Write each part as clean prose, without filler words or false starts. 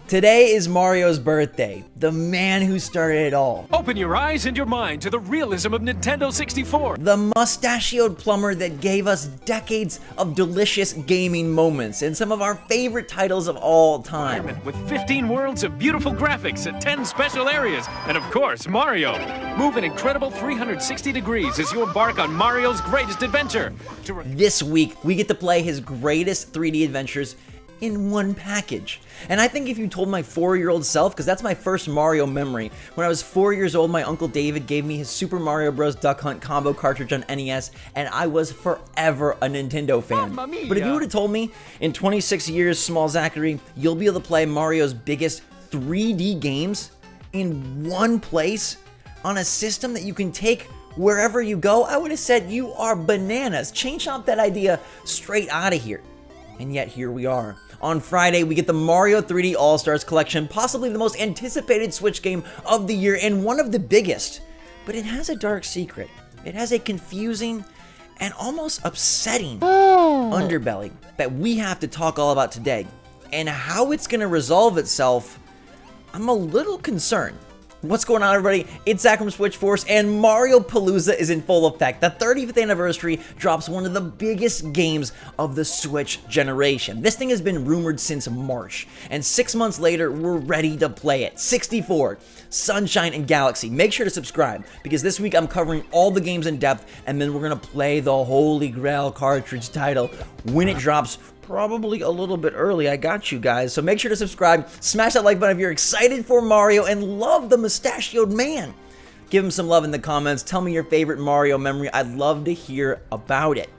Today is Mario's birthday, the man who started it all. Open your eyes and your mind to the realism of Nintendo 64. The mustachioed plumber that gave us decades of delicious gaming moments and some of our favorite titles of all time. With 15 worlds of beautiful graphics and 10 special areas, and of course, Mario. Move an incredible 360 degrees as you embark on Mario's greatest adventure. This week, we get to play his greatest 3D adventures in one package. And I think if you told my 4-year-old self, because that's my first Mario memory, when I was 4 years old, my Uncle David gave me his Super Mario Bros. Duck Hunt combo cartridge on NES, and I was forever a Nintendo fan. But if you would have told me, in 26 years, small Zachary, you'll be able to play Mario's biggest 3D games in one place on a system that you can take wherever you go, I would have said you are bananas. Change up that idea straight out of here. And yet here we are. On Friday, we get the Mario 3D AllStars collection, possibly the most anticipated Switch game of the year and one of the biggest. But it has a dark secret. It has a confusing and almost upsetting underbelly that we have to talk all about today. And how it's going to resolve itself, I'm a little concerned. What's going on, everybody? It's Zach from SwitchForce, and Mario Palooza is in full effect. The 35th anniversary drops one of the biggest games of the Switch generation. This thing has been rumored since March, and 6 months later, we're ready to play it. 64, Sunshine, and Galaxy. Make sure to subscribe, because this week I'm covering all the games in depth, and then we're going to play the Holy Grail cartridge title when it drops. Probably a little bit early, I got you guys. So make sure to subscribe, smash that like button if you're excited for Mario and love the mustachioed man. Give him some love in the comments. Tell me your favorite Mario memory. I'd love to hear about it.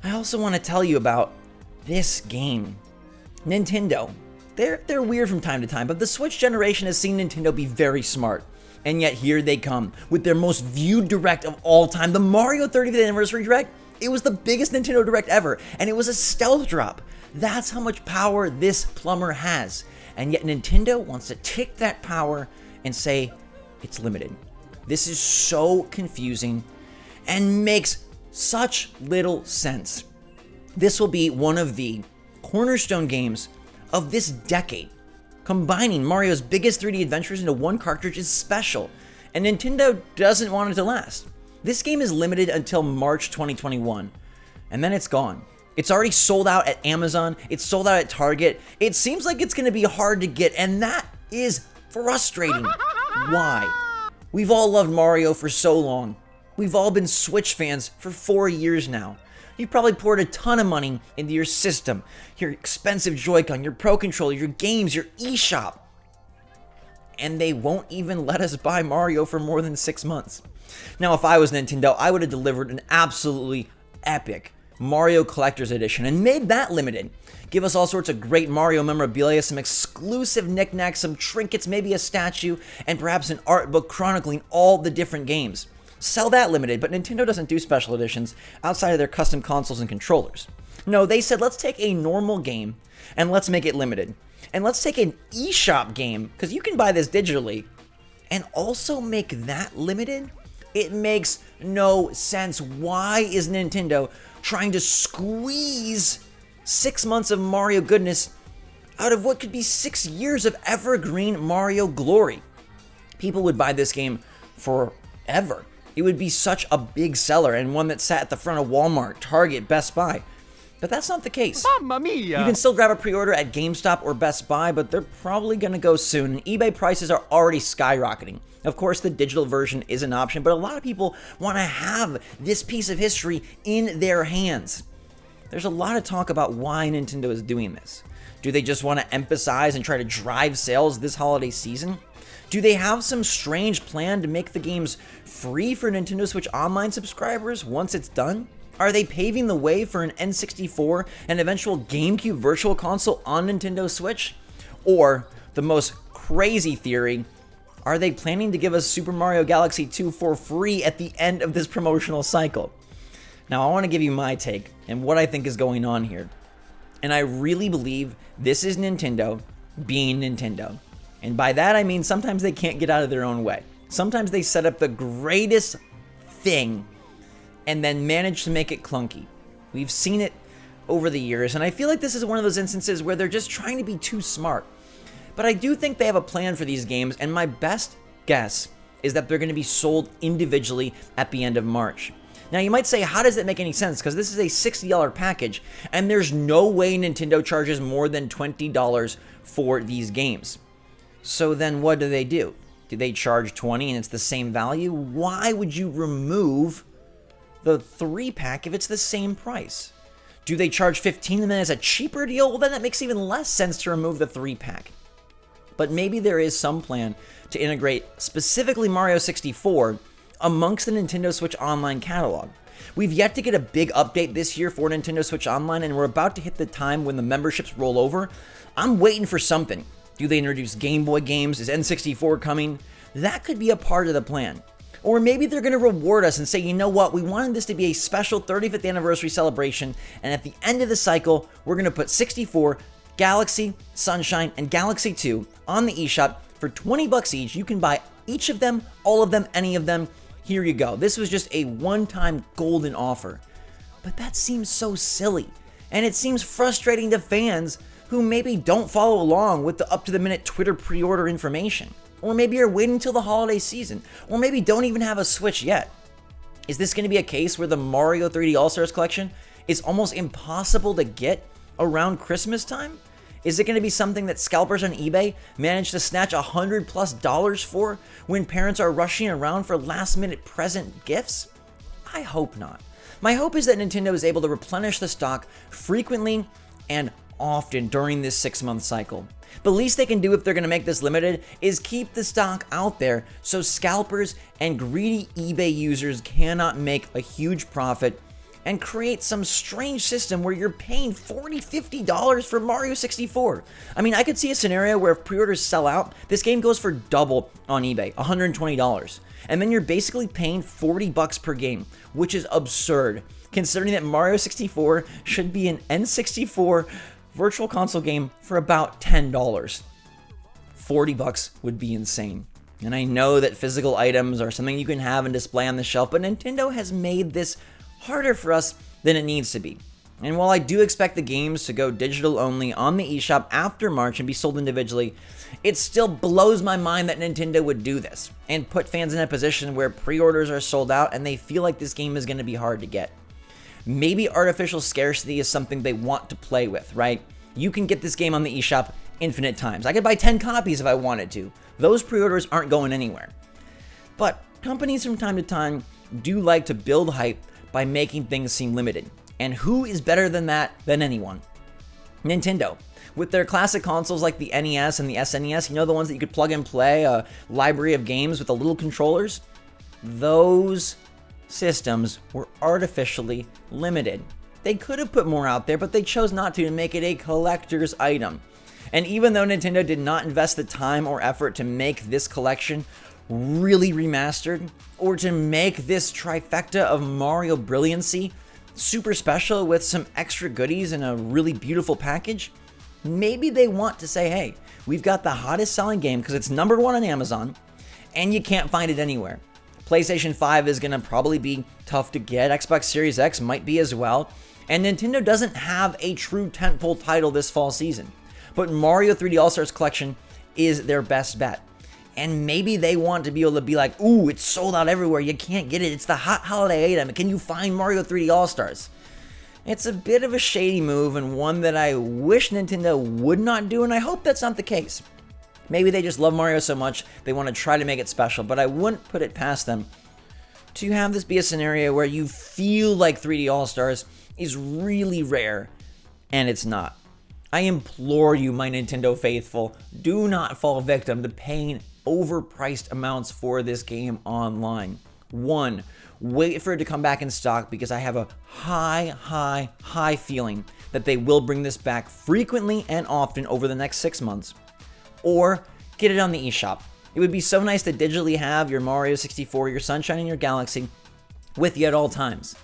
I also want to tell you about this game. Nintendo. They're weird from time to time, but the Switch generation has seen Nintendo be very smart. And yet here they come with their most viewed direct of all time, the Mario 35th Anniversary Direct. It was the biggest Nintendo Direct ever, and it was a stealth drop. That's how much power this plumber has. And yet Nintendo wants to take that power and say it's limited. This is so confusing and makes such little sense. This will be one of the cornerstone games of this decade. Combining Mario's biggest 3D adventures into one cartridge is special, and Nintendo doesn't want it to last. This game is limited until March 2021, and then it's gone. It's already sold out at Amazon, it's sold out at Target. It seems like it's gonna be hard to get, and that is frustrating. Why? We've all loved Mario for so long. We've all been Switch fans for 4 years now. You've probably poured a ton of money into your system, your expensive Joy-Con, your Pro Controller, your games, your eShop. And they won't even let us buy Mario for more than 6 months. Now, if I was Nintendo, I would have delivered an absolutely epic Mario Collector's Edition and made that limited. Give us all sorts of great Mario memorabilia, some exclusive knickknacks, some trinkets, maybe a statue, and perhaps an art book chronicling all the different games. Sell that limited, but Nintendo doesn't do special editions outside of their custom consoles and controllers. No, they said, let's take a normal game and let's make it limited. And let's take an eShop game, because you can buy this digitally, and also make that limited? It makes no sense. Why is Nintendo trying to squeeze 6 months of Mario goodness out of what could be 6 years of evergreen Mario glory? People would buy this game forever. It would be such a big seller and one that sat at the front of Walmart, Target, Best Buy. But that's not the case. Mamma mia! You can still grab a pre-order at GameStop or Best Buy, but they're probably going to go soon, and eBay prices are already skyrocketing. Of course, the digital version is an option, but a lot of people want to have this piece of history in their hands. There's a lot of talk about why Nintendo is doing this. Do they just want to emphasize and try to drive sales this holiday season? Do they have some strange plan to make the games free for Nintendo Switch Online subscribers once it's done? Are they paving the way for an N64 and eventual GameCube Virtual Console on Nintendo Switch? Or, the most crazy theory, are they planning to give us Super Mario Galaxy 2 for free at the end of this promotional cycle? Now, I want to give you my take and what I think is going on here. And I really believe this is Nintendo being Nintendo. And by that I mean sometimes they can't get out of their own way. Sometimes they set up the greatest thing and then manage to make it clunky. We've seen it over the years, and I feel like this is one of those instances where they're just trying to be too smart. But I do think they have a plan for these games, and my best guess is that they're going to be sold individually at the end of March. Now you might say, how does that make any sense? Because this is a $60 package, and there's no way Nintendo charges more than $20 for these games. So then what do? Do they charge $20 and it's the same value? Why would you remove the 3-pack if it's the same price? Do they charge $15 and then it's a cheaper deal? Well, then that makes even less sense to remove the 3-pack. But maybe there is some plan to integrate specifically Mario 64 amongst the Nintendo Switch Online catalog. We've yet to get a big update this year for Nintendo Switch Online, and we're about to hit the time when the memberships roll over. I'm waiting for something. Do they introduce Game Boy games? Is N64 coming? That could be a part of the plan. Or maybe they're going to reward us and say, you know what, we wanted this to be a special 35th anniversary celebration, and at the end of the cycle, we're going to put 64, Galaxy, Sunshine, and Galaxy 2 on the eShop for $20 each. You can buy each of them, all of them, any of them. Here you go. This was just a one-time golden offer. But that seems so silly, and it seems frustrating to fans who maybe don't follow along with the up-to-the-minute Twitter pre-order information. Or maybe you're waiting until the holiday season, or maybe don't even have a Switch yet. Is this going to be a case where the Mario 3D All-Stars collection is almost impossible to get around Christmas time? Is it going to be something that scalpers on eBay manage to snatch $100+ for when parents are rushing around for last-minute present gifts? I hope not. My hope is that Nintendo is able to replenish the stock frequently and often during this 6-month cycle. The least they can do if they're going to make this limited is keep the stock out there so scalpers and greedy eBay users cannot make a huge profit and create some strange system where you're paying $40, $50 for Mario 64. I mean, I could see a scenario where if pre-orders sell out, this game goes for double on eBay, $120. And then you're basically paying $40 per game, which is absurd, considering that Mario 64 should be an N64 Virtual Console game for about $10. $40 would be insane. And I know that physical items are something you can have and display on the shelf, but Nintendo has made this harder for us than it needs to be. And while I do expect the games to go digital only on the eShop after March and be sold individually, it still blows my mind that Nintendo would do this and put fans in a position where pre-orders are sold out and they feel like this game is going to be hard to get. Maybe artificial scarcity is something they want to play with, right? You can get this game on the eShop infinite times. I could buy 10 copies if I wanted to. Those pre-orders aren't going anywhere. But companies from time to time do like to build hype by making things seem limited. And who is better than that than anyone? Nintendo. With their classic consoles like the NES and the SNES, you know, the ones that you could plug and play a library of games with the little controllers? Those systems were artificially limited. They could have put more out there, but they chose not to make it a collector's item. And even though Nintendo did not invest the time or effort to make this collection really remastered, or to make this trifecta of Mario brilliancy super special with some extra goodies in a really beautiful package, maybe they want to say, hey, we've got the hottest selling game because it's number 1 on Amazon, and you can't find it anywhere. PlayStation 5 is going to probably be tough to get, Xbox Series X might be as well, and Nintendo doesn't have a true tentpole title this fall season. But Mario 3D All-Stars Collection is their best bet. And maybe they want to be able to be like, ooh, it's sold out everywhere, you can't get it, it's the hot holiday item, can you find Mario 3D All-Stars? It's a bit of a shady move and one that I wish Nintendo would not do, and I hope that's not the case. Maybe they just love Mario so much, they want to try to make it special, but I wouldn't put it past them to have this be a scenario where you feel like 3D All-Stars is really rare, and it's not. I implore you, my Nintendo faithful, do not fall victim to paying overpriced amounts for this game online. 1, wait for it to come back in stock because I have a high feeling that they will bring this back frequently and often over the next 6 months. Or get it on the eShop. It would be so nice to digitally have your Mario 64, your Sunshine, and your Galaxy with you at all times.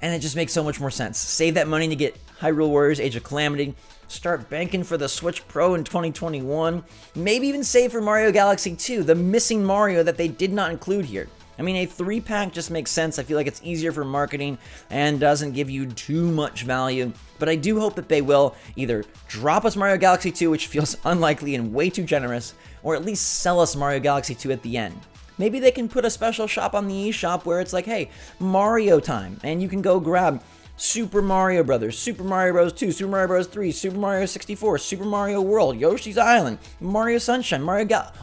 And it just makes so much more sense. Save that money to get Hyrule Warriors Age of Calamity, start banking for the Switch Pro in 2021, maybe even save for Mario Galaxy 2, the missing Mario that they did not include here. I mean, a 3-pack just makes sense. I feel like it's easier for marketing and doesn't give you too much value. But I do hope that they will either drop us Mario Galaxy 2, which feels unlikely and way too generous, or at least sell us Mario Galaxy 2 at the end. Maybe they can put a special shop on the eShop where it's like, hey, Mario time, and you can go grab Super Mario Brothers, Super Mario Bros. 2, Super Mario Bros. 3, Super Mario 64, Super Mario World, Yoshi's Island, Mario Sunshine,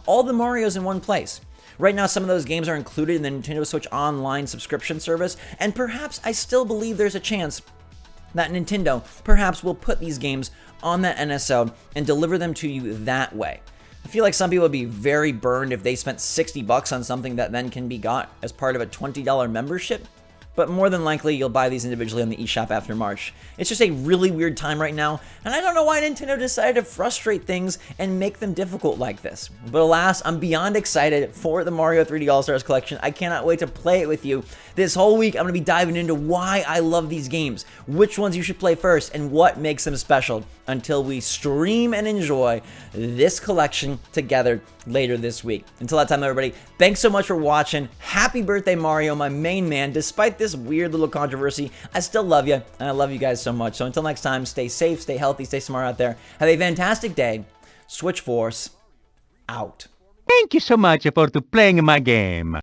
all the Marios in one place. Right now, some of those games are included in the Nintendo Switch Online subscription service, and perhaps I still believe there's a chance that Nintendo perhaps will put these games on that NSO and deliver them to you that way. I feel like some people would be very burned if they spent $60 on something that then can be got as part of a $20 membership. But more than likely, you'll buy these individually on the eShop after March. It's just a really weird time right now, and I don't know why Nintendo decided to frustrate things and make them difficult like this. But alas, I'm beyond excited for the Mario 3D All-Stars collection. I cannot wait to play it with you. This whole week, I'm going to be diving into why I love these games, which ones you should play first, and what makes them special until we stream and enjoy this collection together later this week. Until that time, everybody, thanks so much for watching. Happy birthday, Mario, my main man. Despite this weird little controversy, I still love you, and I love you guys so much. So until next time, stay safe, stay healthy, stay smart out there. Have a fantastic day. SwitchForce out. Thank you so much for playing my game.